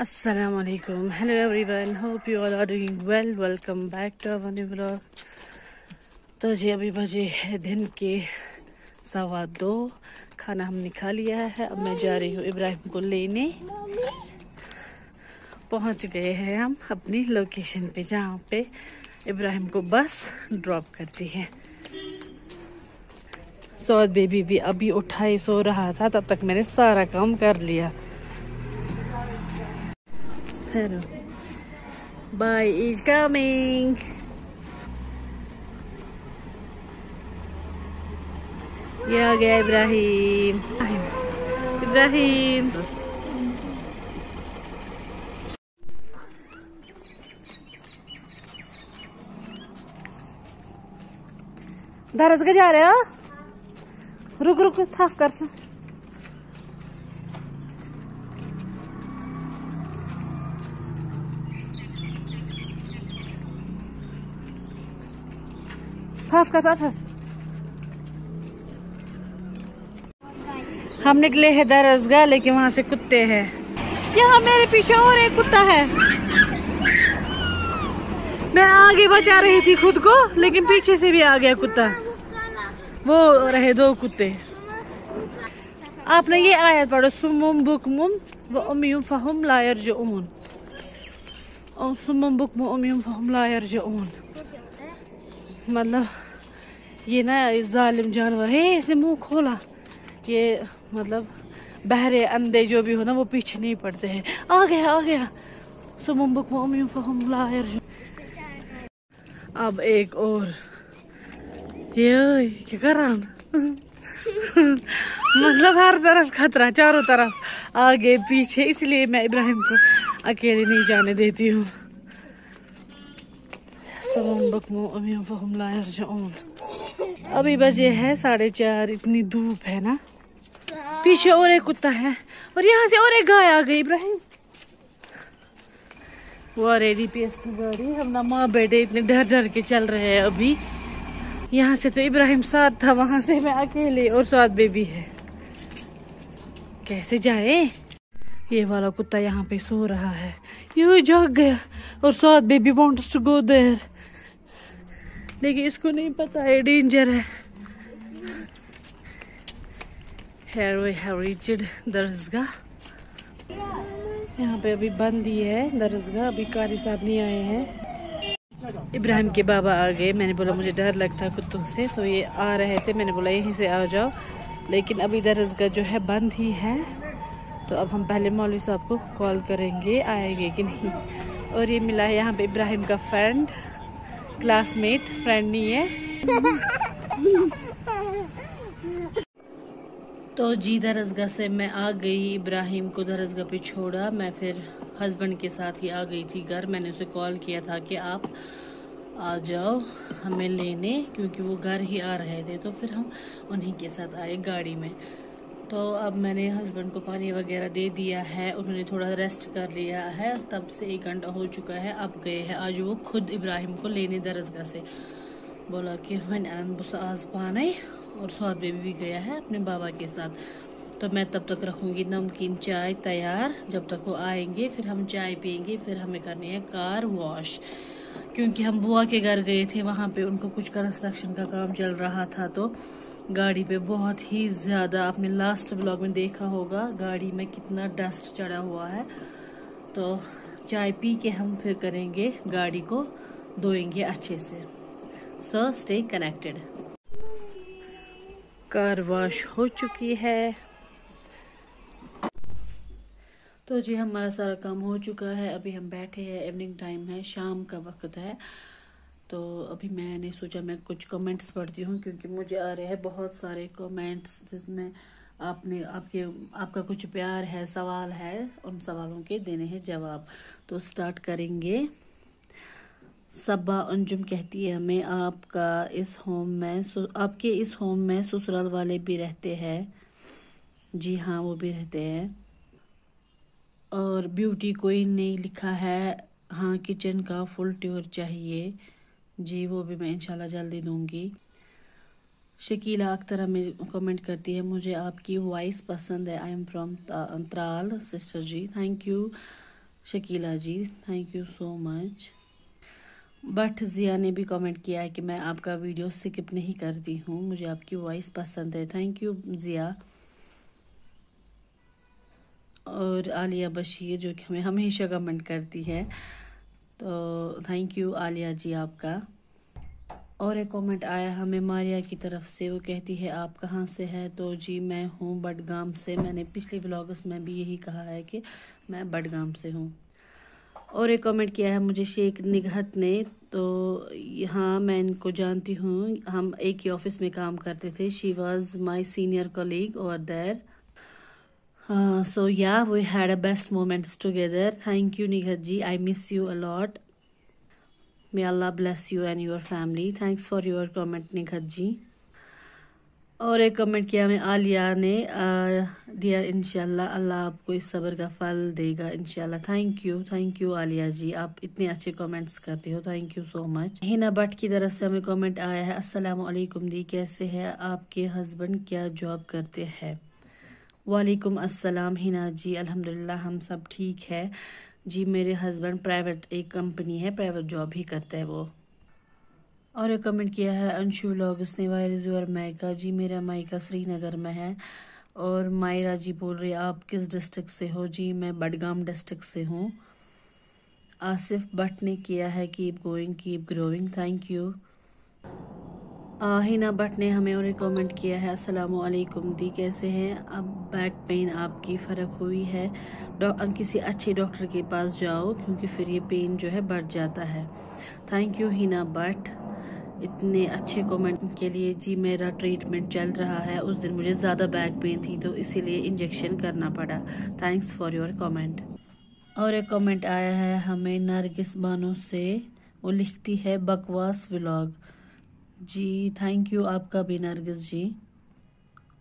Assalamualaikum. Hello everyone. Hope you all are doing well. Welcome back to our new vlog. तो जी अभी बजे है दिन के 2:15। खाना हमने खा लिया है। अब मैं जा रही हूँ इब्राहिम को लेने। पहुँच गए हैं हम अपनी लोकेशन पे, जहाँ पे इब्राहिम को बस ड्रॉप करती है। सौद बेबी भी अभी उठा ही सो रहा था, तब तक मैंने सारा काम कर लिया। Hello. Bye is coming. ये आ गया इब्राहिम। इब्राहिम दरसगाह जा रहे हो? रुक रुक थाफ कर सा। थाफ का साथ हम निकले हैं दरसगाह, लेकिन वहां से कुत्ते हैं। यहाँ मेरे पीछे और एक कुत्ता है। मैं आगे बचा रही थी खुद को, लेकिन पीछे से भी आ गया कुत्ता। वो रहे 2 कुत्ते। आपने ये आयत पढ़ो, सुमुम बुकमुम व उम्युम फहुम ला यरजऊन। सुमुम बुकमुम उम्युम फहुम ला यरजऊन, मतलब ये ना जालिम जानवर है। इसने मुंह खोला। ये मतलब बहरे अंधे जो भी हो ना, वो पीछे नहीं पड़ते हैं। आ गया सुमुम बुकमुम उम्युम फहुम ला यरजऊन। अब एक और। ये क्या कर रहा मतलब हर तरफ खतरा, चारों तरफ आगे पीछे, इसलिए मैं इब्राहिम को अकेले नहीं जाने देती हूँ। अभी बजे है 4:30। इतनी धूप है ना। पीछे और एक कुत्ता है और यहाँ से और एक गाय आ गई। इब्राहिम वो डीपीएस की गाड़ी। हम ना माँ बेटे इतने डर डर के चल रहे हैं। अभी यहाँ से तो इब्राहिम साथ था, वहां से मैं अकेले और साथ बेबी है। कैसे जाए? ये वाला कुत्ता यहाँ पे सो रहा है। ये जाग गया और साथ baby wants to go there, लेकिन इसको नहीं पता है डेंजर है। Here we have reached दरसगाह। यहाँ पे अभी बंद ही है दरसगाह, अभी कारी साहब नहीं आए हैं। इब्राहिम के बाबा आ गए। मैंने बोला मुझे डर लगता है कुत्तों से, तो ये आ रहे थे। मैंने बोला यहीं से आ जाओ, लेकिन अभी दरसगाह जो है बंद ही है। तो अब हम पहले मौलवी साहब को कॉल करेंगे आएंगे कि नहीं। और ये मिला है यहाँ पे इब्राहिम का फ्रेंड, क्लासमेट, फ्रेंड नहीं है। तो जी दरसगाह से मैं आ गई। इब्राहिम को दरसगाह पे छोड़ा। मैं फिर हस्बैंड के साथ ही आ गई थी घर। मैंने उसे कॉल किया था कि आप आ जाओ हमें लेने, क्योंकि वो घर ही आ रहे थे। तो फिर हम उन्हीं के साथ आए गाड़ी में। तो अब मैंने हस्बैंड को पानी वगैरह दे दिया है। उन्होंने थोड़ा रेस्ट कर लिया है। तब से 1 घंटा हो चुका है। अब गए हैं आज वो खुद इब्राहिम को लेने दरसगाह से। बोला कि मैं बुस आज पाने, और स्वाद बेबी भी गया है अपने बाबा के साथ। तो मैं तब तक रखूँगी नमकीन चाय तैयार। जब तक वो आएंगे फिर हम चाय पियेंगे। फिर हमें करनी है कार वॉश, क्योंकि हम बुआ के घर गए थे। वहाँ पे उनको कुछ कंस्ट्रक्शन का काम चल रहा था, तो गाड़ी पे बहुत ही ज़्यादा, आपने लास्ट व्लॉग में देखा होगा गाड़ी में कितना डस्ट चढ़ा हुआ है। तो चाय पी के हम फिर करेंगे, गाड़ी को धोएंगे अच्छे से। So stay connected. Car wash हो चुकी है। तो जी हमारा सारा काम हो चुका है। अभी हम बैठे हैं, इवनिंग टाइम है, शाम का वक्त है। तो अभी मैंने सोचा मैं कुछ कमेंट्स पढ़ती हूँ, क्योंकि मुझे आ रहे हैं बहुत सारे कमेंट्स जिसमें आपका कुछ प्यार है, सवाल है, उन सवालों के देने हैं जवाब। तो स्टार्ट करेंगे। सबा अंजुम कहती है हमें, आपके इस होम में ससुराल वाले भी रहते हैं? जी हाँ, वो भी रहते हैं। और ब्यूटी कोई नहीं लिखा है, हाँ किचन का फुल टूर चाहिए। जी वो भी मैं इंशाल्लाह जल्दी दूंगी। शकीला अख्तर हमें कमेंट करती है, मुझे आपकी वॉइस पसंद है, I am from Tral sister ji, thank you. Shakeela ji, thank you so much. But Jiya ने भी कमेंट किया है कि मैं आपका वीडियो स्किप नहीं करती हूँ, मुझे आपकी वॉइस पसंद है। थैंक यू जिया। और आलिया बशीर जो कि हमें हमेशा कमेंट करती है, तो थैंक यू आलिया जी आपका। और एक कमेंट आया हमें मारिया की तरफ से, वो कहती है आप कहाँ से है? तो जी मैं हूँ बडगाम से। मैंने पिछले व्लॉग्स में भी यही कहा है कि मैं बडगाम से हूँ। और एक कमेंट किया है मुझे शेख निगहत ने, तो हाँ मैं इनको जानती हूँ, हम एक ही ऑफिस में काम करते थे। She was my senior colleague over there. So yeah, we had a best moments together. Thank you Nighat ji, I miss you a lot. May Allah bless you and your family. Thanks for your comment Nighat ji. और एक comment किया मैं आलिया ने, dear इंशाल्लाह अल्लाह आपको इस सब्र का फल देगा इंशाल्लाह। थैंक यू आलिया जी, आप इतने अच्छे कमेंट्स करते हो, thank you so much. Hina Bhatt की तरफ से हमें कमेंट आया है, अस्सलाम वालेकुम दी, कैसे है आपके हस्बैंड, क्या जॉब करते हैं? वालेकुम अस्सलाम हिना जी, अल्हम्दुलिल्लाह हम सब ठीक है जी। मेरे हस्बैंड प्राइवेट एक कंपनी है, प्राइवेट जॉब ही करते हैं वो। और एक कमेंट किया है अंशु व्लॉग्स ने, वायर इज़ योर मायका? जी मेरा मायका श्रीनगर में है। और मायरा जी बोल रही है आप किस डिस्ट्रिक्ट से हो? जी मैं बडगाम डिस्ट्रिक्ट से हूँ। आसिफ भट्ट ने किया है keep going keep growing, thank you. Hina Bhatt ने हमें और एक कमेंट किया है, अस्सलाम वालेकुम दी, कैसे हैं? अब बैक पेन आपकी फ़र्क हुई है? किसी अच्छे डॉक्टर के पास जाओ क्योंकि फिर ये पेन जो है बढ़ जाता है। थैंक यू हिना भट्ट इतने अच्छे कमेंट के लिए। जी मेरा ट्रीटमेंट चल रहा है, उस दिन मुझे ज़्यादा बैक पेन थी तो इसीलिए इंजेक्शन करना पड़ा। Thanks for your comment. और एक कमेंट आया है हमें नरगिस बानो से, वो लिखती है बकवास व्लॉग। जी थैंक यू आपका भी नरगिस जी।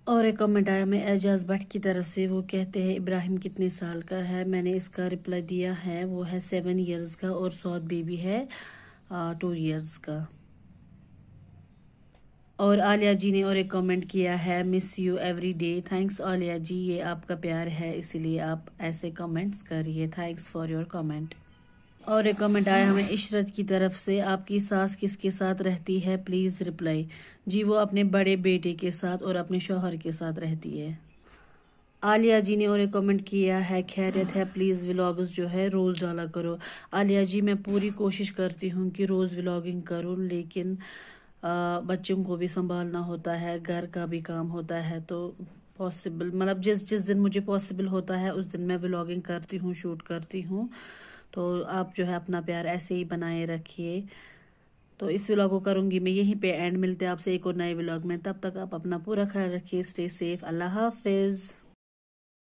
और एक कमेंट आया हमें एजाज भट्ट की तरफ से, वो कहते हैं इब्राहिम कितने साल का है? मैंने इसका रिप्लाई दिया है, वो है 7 ईयर्स का और सौद बेबी है 2 ईयर्स का। और आलिया जी ने और एक कमेंट किया है, miss you every day. Thanks Alia ji, ये आपका प्यार है इसीलिए आप ऐसे कमेंट्स करिए, थैंक्स फॉर योर कमेंट। और एक कमेंट आया हमें इशरत की तरफ से, आपकी सास किसके साथ रहती है प्लीज़ रिप्लाई? जी वो अपने बड़े बेटे के साथ और अपने शौहर के साथ रहती है। आलिया जी ने और एक कमेंट किया है, खैरियत है, प्लीज़ व्लॉग्स जो है रोज़ डाला करो। आलिया जी मैं पूरी कोशिश करती हूँ कि रोज़ व्लॉगिंग करूँ, लेकिन बच्चों को भी संभालना होता है, घर का भी काम होता है, तो पॉसिबल मतलब जिस जिस दिन मुझे पॉसिबल होता है उस दिन मैं व्लॉगिंग करती हूँ, शूट करती हूँ। तो आप जो है अपना प्यार ऐसे ही बनाए रखिए। तो इस व्लॉग को करूँगी मैं यहीं पे एंड, मिलते हैं आपसे एक और नए व्लॉग में, तब तक आप अपना पूरा ख्याल रखिए, स्टे सेफ, अल्लाह हाफिज़।